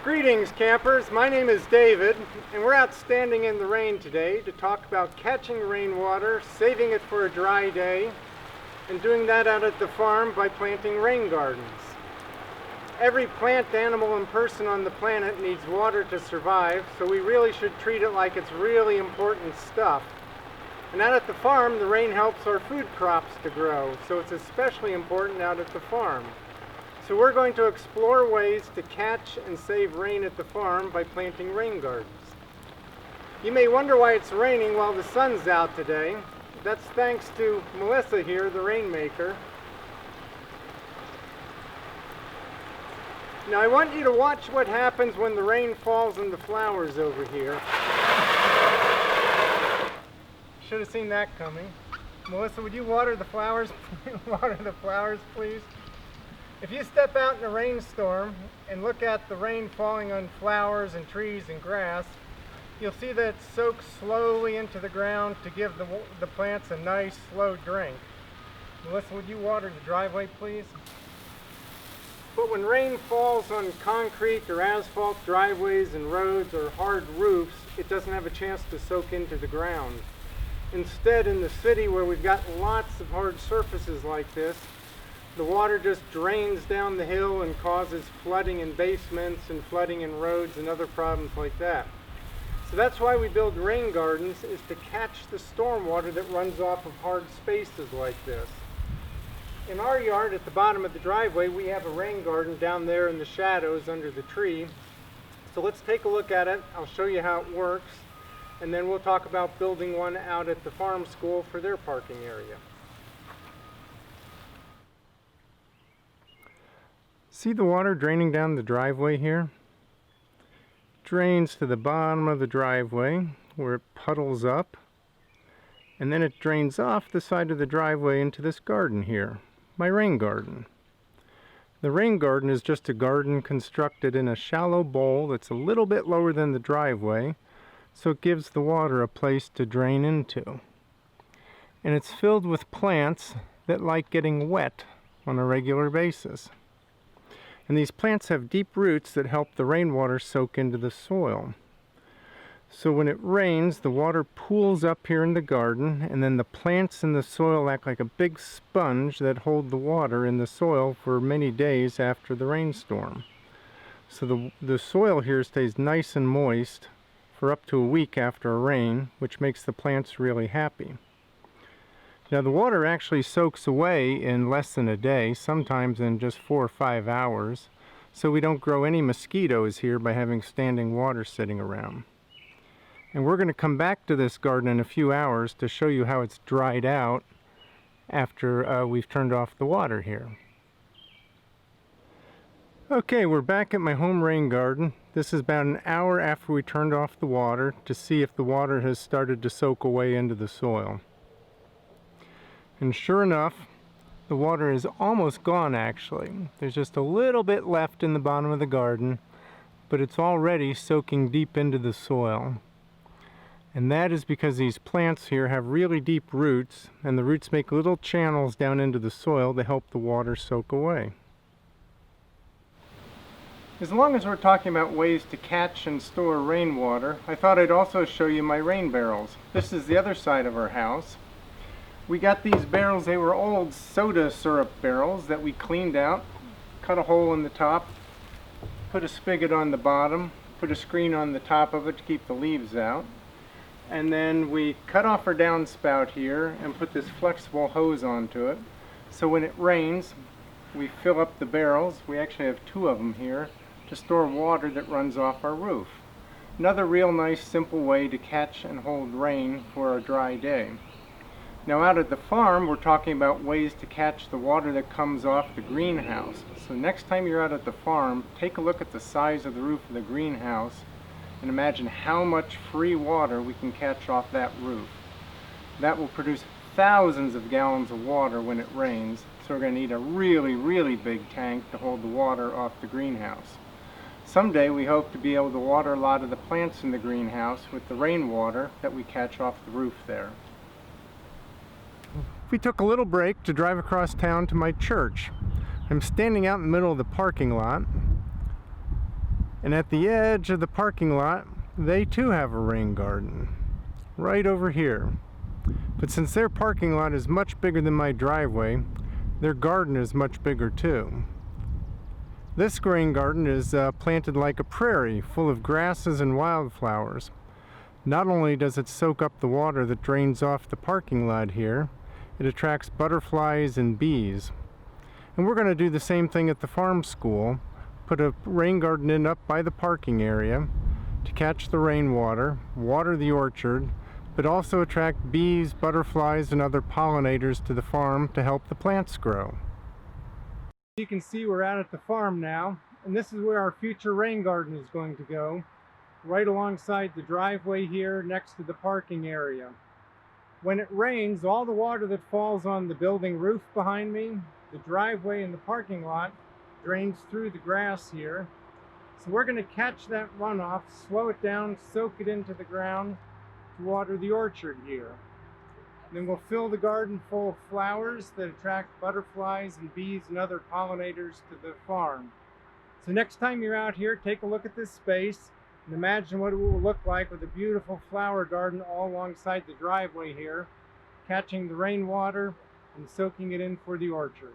Greetings campers, my name is David and we're out standing in the rain today to talk about catching rainwater, saving it for a dry day, and doing that out at the farm by planting rain gardens. Every plant, animal, and person on the planet needs water to survive, so we really should treat it like it's really important stuff. And out at the farm, the rain helps our food crops to grow, so it's especially important out at the farm. So we're going to explore ways to catch and save rain at the farm by planting rain gardens. You may wonder why it's raining while the sun's out today. That's thanks to Melissa here, the rainmaker. Now I want you to watch what happens when the rain falls on the flowers over here. Should have seen that coming. Melissa, would you water the flowers? Water the flowers, please. If you step out in a rainstorm and look at the rain falling on flowers and trees and grass, you'll see that it soaks slowly into the ground to give the plants a nice slow drink. Melissa, would you water the driveway, please? But when rain falls on concrete or asphalt driveways and roads or hard roofs, it doesn't have a chance to soak into the ground. Instead, in the city where we've got lots of hard surfaces like this, the water just drains down the hill and causes flooding in basements and flooding in roads and other problems like that. So that's why we build rain gardens, is to catch the storm water that runs off of hard spaces like this. In our yard at the bottom of the driveway, we have a rain garden down there in the shadows under the tree. So let's take a look at it. I'll show you how it works, and then we'll talk about building one out at the farm school for their parking area. See the water draining down the driveway here? Drains to the bottom of the driveway where it puddles up, and then it drains off the side of the driveway into this garden here, my rain garden. The rain garden is just a garden constructed in a shallow bowl that's a little bit lower than the driveway, so it gives the water a place to drain into. And it's filled with plants that like getting wet on a regular basis. And these plants have deep roots that help the rainwater soak into the soil. So when it rains, the water pools up here in the garden, and then the plants in the soil act like a big sponge that hold the water in the soil for many days after the rainstorm. So the soil here stays nice and moist for up to a week after a rain, which makes the plants really happy. Now the water actually soaks away in less than a day, sometimes in just 4 or 5 hours, so we don't grow any mosquitoes here by having standing water sitting around. And we're going to come back to this garden in a few hours to show you how it's dried out after we've turned off the water here. Okay, we're back at my home rain garden. This is about an hour after we turned off the water to see if the water has started to soak away into the soil. And sure enough, the water is almost gone actually. There's just a little bit left in the bottom of the garden, but it's already soaking deep into the soil. And that is because these plants here have really deep roots, and the roots make little channels down into the soil to help the water soak away. As long as we're talking about ways to catch and store rainwater, I thought I'd also show you my rain barrels. This is the other side of our house. We got these barrels, they were old soda syrup barrels that we cleaned out, cut a hole in the top, put a spigot on the bottom, put a screen on the top of it to keep the leaves out, and then we cut off our downspout here and put this flexible hose onto it. So when it rains, we fill up the barrels. We actually have 2 of them here to store water that runs off our roof. Another real nice simple way to catch and hold rain for a dry day. Now out at the farm, we're talking about ways to catch the water that comes off the greenhouse. So next time you're out at the farm, take a look at the size of the roof of the greenhouse and imagine how much free water we can catch off that roof. That will produce thousands of gallons of water when it rains, so we're going to need a really, really big tank to hold the water off the greenhouse. Someday we hope to be able to water a lot of the plants in the greenhouse with the rainwater that we catch off the roof there. We took a little break to drive across town to my church. I'm standing out in the middle of the parking lot, And at the edge of the parking lot, they too have a rain garden, right over here. But since their parking lot is much bigger than my driveway, their garden is much bigger too. This rain garden is planted like a prairie, full of grasses and wildflowers. Not only does it soak up the water that drains off the parking lot here, it attracts butterflies and bees. And we're going to do the same thing at the farm school, put a rain garden in up by the parking area to catch the rainwater, water the orchard, but also attract bees, butterflies, and other pollinators to the farm to help the plants grow. You can see we're out at the farm now, and this is where our future rain garden is going to go, right alongside the driveway here next to the parking area. When it rains, all the water that falls on the building roof behind me, the driveway, and the parking lot drains through the grass here. So we're going to catch that runoff, slow it down, soak it into the ground to water the orchard here. Then we'll fill the garden full of flowers that attract butterflies and bees and other pollinators to the farm. So next time you're out here, take a look at this space and imagine what it will look like with a beautiful flower garden all alongside the driveway here, catching the rainwater and soaking it in for the orchard.